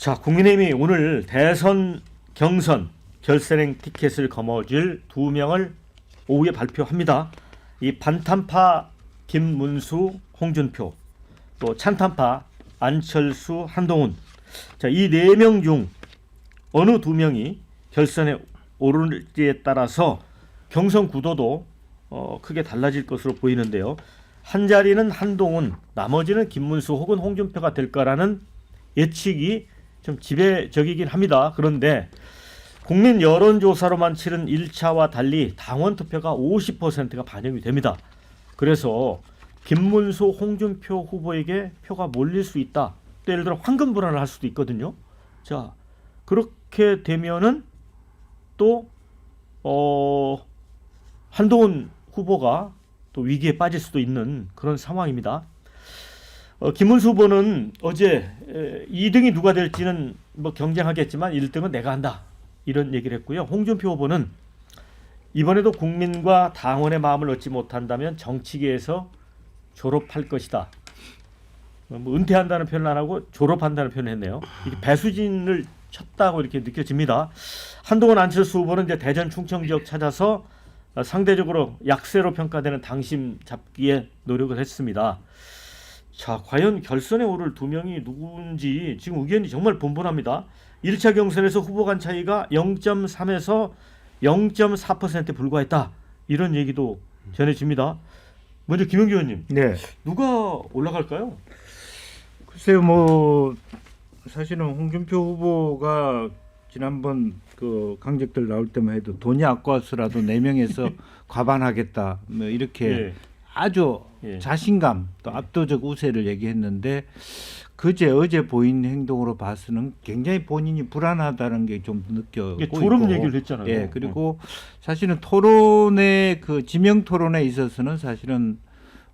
자, 국민의힘이 오늘 대선 경선 결선행 티켓을 거머쥘 2명을 오후에 발표합니다. 이 반탄파 김문수, 홍준표, 또 찬탄파 안철수, 한동훈. 자, 이 4명 중 어느 2명이 결선에 오를지에 따라서 경선 구도도 크게 달라질 것으로 보이는데요. 한 자리는 한동훈, 나머지는 김문수 혹은 홍준표가 될 거라는 예측이 좀 지배적이긴 합니다. 그런데 국민 여론조사로만 치른 1차와 달리 당원 투표가 50%가 반영이 됩니다. 그래서 김문수, 홍준표 후보에게 표가 몰릴 수 있다. 또 예를 들어 황금 불안을 할 수도 있거든요. 자, 그렇게 되면은 또 한동훈 후보가 또 위기에 빠질 수도 있는 그런 상황입니다. 김문수 후보는 어제 2등이 누가 될지는 뭐 경쟁하겠지만 1등은 내가 한다 이런 얘기를 했고요. 홍준표 후보는 이번에도 국민과 당원의 마음을 얻지 못한다면 정치계에서 졸업할 것이다. 뭐 은퇴한다는 표현을 안 하고 졸업한다는 표현을 했네요. 이게 배수진을 쳤다고 이렇게 느껴집니다. 한동훈 안철수 후보는 이제 대전 충청 지역 찾아서 상대적으로 약세로 평가되는 당심 잡기에 노력을 했습니다. 자, 과연 결선에 오를 2명이 누군지 지금 의견이 정말 분분합니다. 1차 경선에서 후보 간 차이가 0.3에서 0.4%에 불과했다. 이런 얘기도 전해집니다. 먼저 김영기 의원님, 네. 누가 올라갈까요? 글쎄요, 뭐 사실은 홍준표 후보가 지난번 그 강적들 나올 때만 해도 돈이 아까워서라도 4명에서 과반하겠다, 뭐 이렇게 예. 아주 예. 자신감 또 압도적 우세를 얘기했는데 어제 보인 행동으로 봐서는 굉장히 본인이 불안하다는 게 좀 느껴지고 이게 졸업 있고. 얘기를 했잖아요. 예, 그리고 사실은 토론의 그 지명 토론에 있어서는 사실은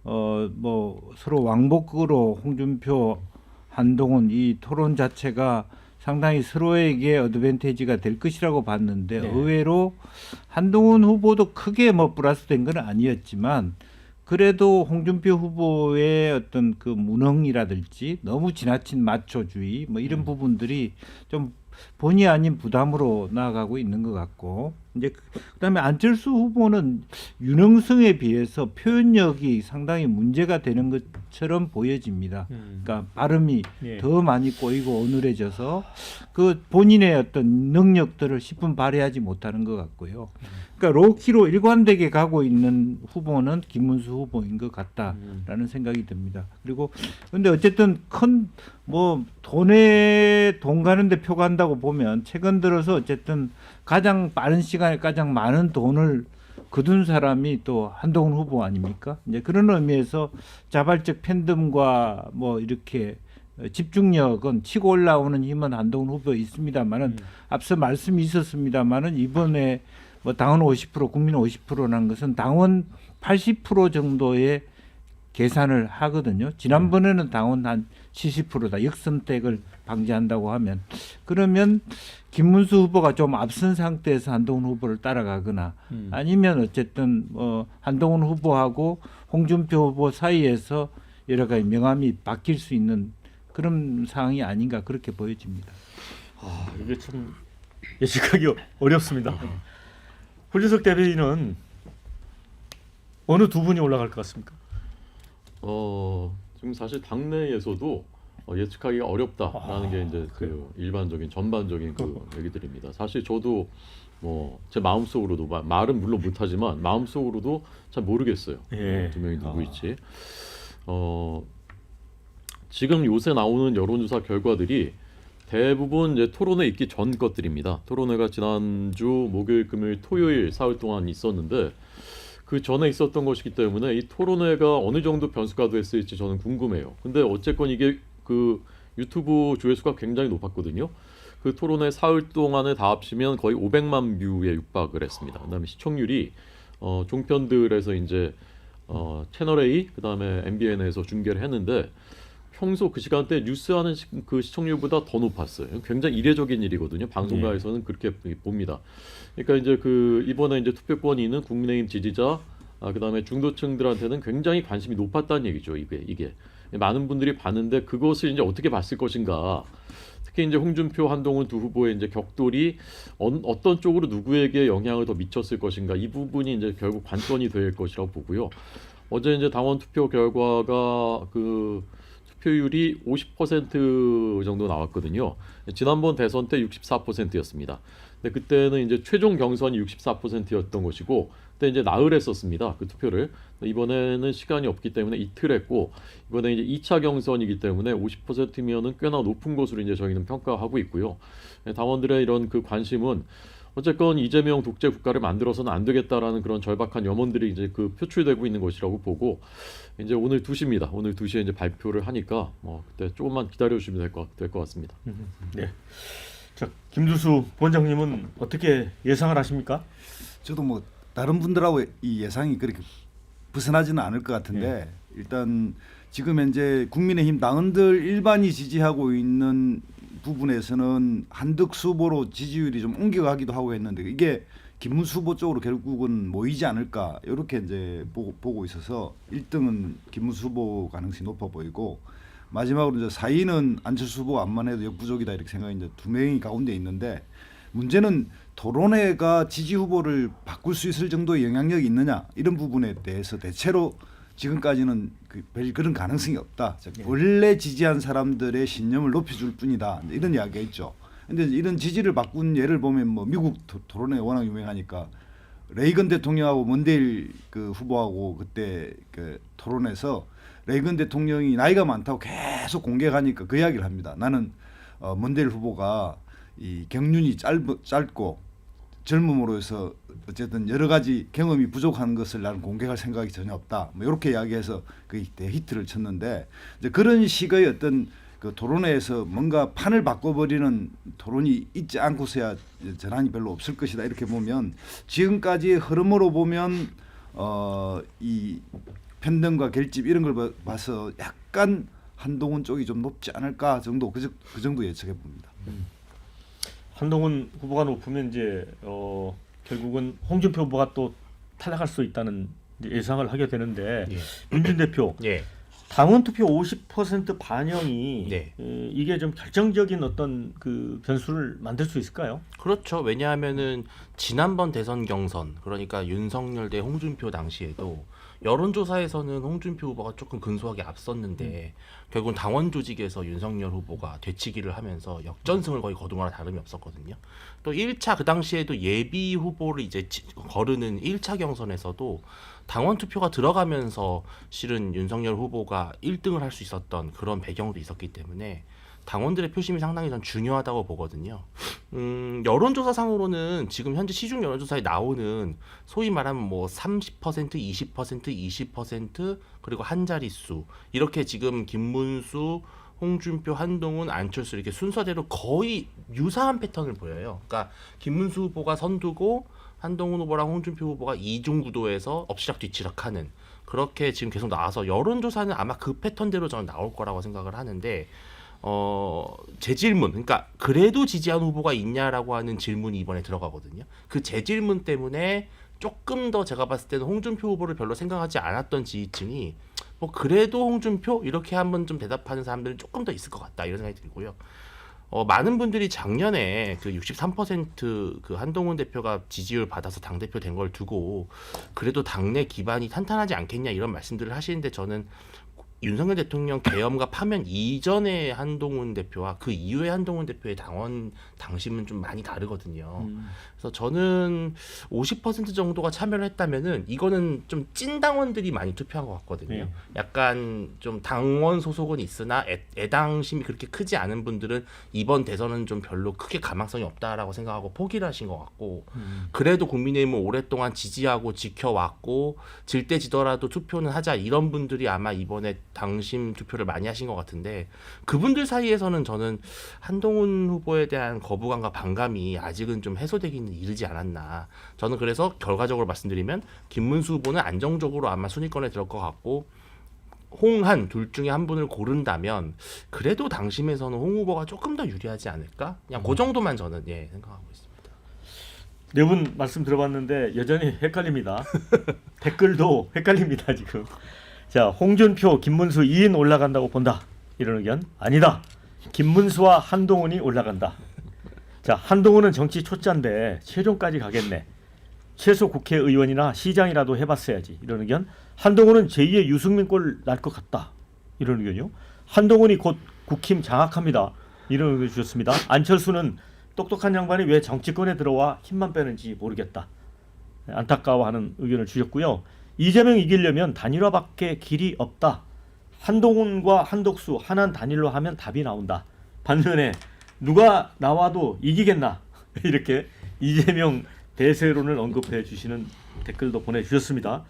뭐 서로 왕복으로 홍준표, 한동훈 이 토론 자체가 상당히 서로에게 어드밴티지가 될 것이라고 봤는데 네. 의외로 한동훈 후보도 크게 뭐 플러스된 건 아니었지만 그래도 홍준표 후보의 어떤 그 무능이라든지 너무 지나친 마초주의 뭐 이런 부분들이 좀 본의 아닌 부담으로 나아가고 있는 것 같고 이제 그다음에 안철수 후보는 유능성에 비해서 표현력이 상당히 문제가 되는 것처럼 보여집니다. 그러니까 발음이 예. 더 많이 꼬이고 어눌해져서 그 본인의 어떤 능력들을 10분 발휘하지 못하는 것 같고요. 그러니까 로키로 일관되게 가고 있는 후보는 김문수 후보인 것 같다라는 생각이 듭니다. 그리고 근데 어쨌든 큰 뭐 돈 가는데 표 간다고 보면 최근 들어서 어쨌든 가장 빠른 시간에 가장 많은 돈을 거둔 사람이 또 한동훈 후보 아닙니까? 이제 그런 의미에서 자발적 팬덤과 뭐 이렇게 집중력은 치고 올라오는 힘은 한동훈 후보에 있습니다만은 앞서 말씀이 있었습니다만은 이번에 뭐 당원 50% 국민 50%라는 것은 당원 80% 정도의 계산을 하거든요. 지난번에는 당원 한 70%다. 역선택을 방지한다고 하면 그러면 김문수 후보가 좀 앞선 상태에서 한동훈 후보를 따라가거나 아니면 어쨌든 한동훈 후보하고 홍준표 후보 사이에서 여러 가지 명암이 바뀔 수 있는 그런 상황이 아닌가 그렇게 보여집니다. 아, 이게 참 예측하기 어렵습니다. 홀준석 대변인은 어느 2분이 올라갈 것 같습니까? 지금 사실 당내에서도 예측하기가 어렵다라는 게 이제 그 일반적인 전반적인 그 얘기들입니다. 사실 저도 뭐 제 마음속으로도 말은 물론 못하지만 마음속으로도 잘 모르겠어요. 예. 2명이 누구일지. 지금 요새 나오는 여론조사 결과들이 대부분 이제 토론회 있기 전 것들입니다. 토론회가 지난주 목요일, 금요일, 토요일 사흘 동안 있었는데 그 전에 있었던 것이기 때문에 이 토론회가 어느 정도 변수가 됐을지 저는 궁금해요. 근데 어쨌건 이게 그 유튜브 조회수가 굉장히 높았거든요. 그 토론회 사흘 동안에 다 합치면 거의 500만 뷰에 육박을 했습니다. 그다음에 시청률이 종편들에서 이제 채널 A 그다음에 MBN에서 중계를 했는데 평소 그 시간대 뉴스하는 그 시청률보다 더 높았어요. 굉장히 이례적인 일이거든요. 방송가에서는 그렇게 봅니다. 그러니까 이제 그 이번에 이제 투표권이 있는 국민의힘 지지자, 그다음에 중도층들한테는 굉장히 관심이 높았다는 얘기죠. 이게 많은 분들이 봤는데 그것을 이제 어떻게 봤을 것인가. 특히 이제 홍준표, 한동훈 두 후보의 이제 격돌이 어떤 쪽으로 누구에게 영향을 더 미쳤을 것인가 이 부분이 이제 결국 관건이 될 것이라고 보고요. 어제 이제 당원 투표 결과가 그 투표율이 50% 정도 나왔거든요. 지난번 대선 때 64%였습니다. 근데 그때는 이제 최종 경선이 64%였던 것이고, 그때 이제 나흘 했었습니다. 그 투표를. 이번에는 시간이 없기 때문에 이틀 했고, 이번에 이제 2차 경선이기 때문에 50%면은 꽤나 높은 것으로 이제 저희는 평가하고 있고요. 당원들의 이런 그 관심은 어쨌건 이재명 독재 국가를 만들어서는 안 되겠다라는 그런 절박한 염원들이 이제 그 표출되고 있는 것이라고 보고, 이제 오늘 2시입니다. 오늘 2시에 이제 발표를 하니까 그때 조금만 기다려 주시면 될 것 같습니다. 네. 자, 김두수 부원장님은 어떻게 예상을 하십니까? 저도 뭐 다른 분들하고 이 예상이 그렇게 벗어나지는 않을 것 같은데 일단 지금 현재 국민의힘 당원들 일반이 지지하고 있는 부분에서는 한덕수 후보로 지지율이 좀 옮겨가기도 하고 했는데 이게 김문수 후보 쪽으로 결국은 모이지 않을까 이렇게 이제 보고 있어서 1등은 김문수 후보 가능성이 높아 보이고 마지막으로 이제 4위는 안철수 후보가 안만 해도 역부족이다 이렇게 생각이 이제 두 명이 가운데 있는데 문제는 토론회가 지지 후보를 바꿀 수 있을 정도의 영향력이 있느냐 이런 부분에 대해서 대체로 지금까지는 별 그런 가능성이 없다. 원래 지지한 사람들의 신념을 높여줄 뿐이다. 이런 이야기가 있죠. 근데 이런 지지를 바꾼 예를 보면 뭐 미국 토론회 워낙 유명하니까 레이건 대통령하고 먼데일 그 후보하고 그때 그 토론에서 레이건 대통령이 나이가 많다고 계속 공격하니까 그 이야기를 합니다. 나는 먼데일 후보가 이 경륜이 짧고 젊음으로 해서 어쨌든 여러 가지 경험이 부족한 것을 나는 공격할 생각이 전혀 없다. 뭐 이렇게 이야기해서 그 히트를 쳤는데 이제 그런 식의 어떤 그 토론회에서 뭔가 판을 바꿔버리는 토론이 있지 않고서야 전환이 별로 없을 것이다. 이렇게 보면 지금까지의 흐름으로 보면 이 편등과 결집 이런 걸 봐서 약간 한동훈 쪽이 좀 높지 않을까 정도 그 정도 예측해 봅니다. 한동훈 후보가 높으면 이제 결국은 홍준표 후보가 또 탈락할 수 있다는 예상을 하게 되는데 예. 윤준 대표 예. 당원 투표 50% 반영이 네. 이게 좀 결정적인 어떤 그 변수를 만들 수 있을까요? 그렇죠. 왜냐하면은 지난번 대선 경선 그러니까 윤석열 대 홍준표 당시에도 여론조사에서는 홍준표 후보가 조금 근소하게 앞섰는데 결국은 당원 조직에서 윤석열 후보가 되치기를 하면서 역전승을 거의 거둔 거나 다름이 없었거든요. 또 1차 그 당시에도 예비 후보를 이제 거르는 1차 경선에서도 당원 투표가 들어가면서 실은 윤석열 후보가 1등을 할 수 있었던 그런 배경도 있었기 때문에 당원들의 표심이 상당히 전 중요하다고 보거든요. 여론조사상으로는 지금 현재 시중 여론조사에 나오는 소위 말하면 뭐 30%, 20%, 20% 그리고 한 자릿수 이렇게 지금 김문수, 홍준표, 한동훈, 안철수 이렇게 순서대로 거의 유사한 패턴을 보여요. 그러니까 김문수 후보가 선두고 한동훈 후보랑 홍준표 후보가 이중 구도에서 엎치락 뒤치락하는 그렇게 지금 계속 나와서 여론조사는 아마 그 패턴대로 저는 나올 거라고 생각을 하는데 제 질문, 그러니까 그래도 지지한 후보가 있냐라고 하는 질문이 이번에 들어가거든요. 그 제 질문 때문에 조금 더 제가 봤을 때는 홍준표 후보를 별로 생각하지 않았던 지지층이 뭐 그래도 홍준표 이렇게 한번 좀 대답하는 사람들은 조금 더 있을 것 같다 이런 생각이 들고요. 많은 분들이 작년에 그 63%그 한동훈 대표가 지지율 받아서 당 대표 된 걸 두고 그래도 당내 기반이 탄탄하지 않겠냐 이런 말씀들을 하시는데 저는 윤석열 대통령 계엄과 파면 이전의 한동훈 대표와 그 이후의 한동훈 대표의 당원 당심은 좀 많이 다르거든요. 그래서 저는 50% 정도가 참여를 했다면은 이거는 좀 찐 당원들이 많이 투표한 것 같거든요. 네. 약간 좀 당원 소속은 있으나 애당심이 그렇게 크지 않은 분들은 이번 대선은 좀 별로 크게 가망성이 없다라고 생각하고 포기를 하신 것 같고 그래도 국민의힘은 오랫동안 지지하고 지켜왔고 질 때 지더라도 투표는 하자 이런 분들이 아마 이번에 당심 투표를 많이 하신 것 같은데 그분들 사이에서는 저는 한동훈 후보에 대한 거부감과 반감이 아직은 좀 해소되기는 이르지 않았나. 저는 그래서 결과적으로 말씀드리면 김문수 후보는 안정적으로 아마 순위권에 들을 것 같고 홍한 둘 중에 한 분을 고른다면 그래도 당심에서는 홍 후보가 조금 더 유리하지 않을까? 그냥 그 정도만 저는 생각하고 있습니다. 네 분 말씀 들어봤는데 여전히 헷갈립니다. 댓글도 헷갈립니다 지금. 자, 홍준표, 김문수 2인 올라간다고 본다. 이런 의견 아니다. 김문수와 한동훈이 올라간다. 자, 한동훈은 정치 초짜인데 최종까지 가겠네. 최소 국회의원이나 시장이라도 해봤어야지. 이런 의견. 한동훈은 제2의 유승민 꼴 날 것 같다. 이런 의견이요. 한동훈이 곧 국힘 장악합니다. 이런 의견 주셨습니다. 안철수는 똑똑한 양반이 왜 정치권에 들어와 힘만 빼는지 모르겠다. 안타까워하는 의견을 주셨고요. 이재명 이기려면 단일화밖에 길이 없다. 한동훈과 한덕수 하나는 단일로 하면 답이 나온다. 반면에 누가 나와도 이기겠나 이렇게 이재명 대세론을 언급해 주시는 댓글도 보내주셨습니다.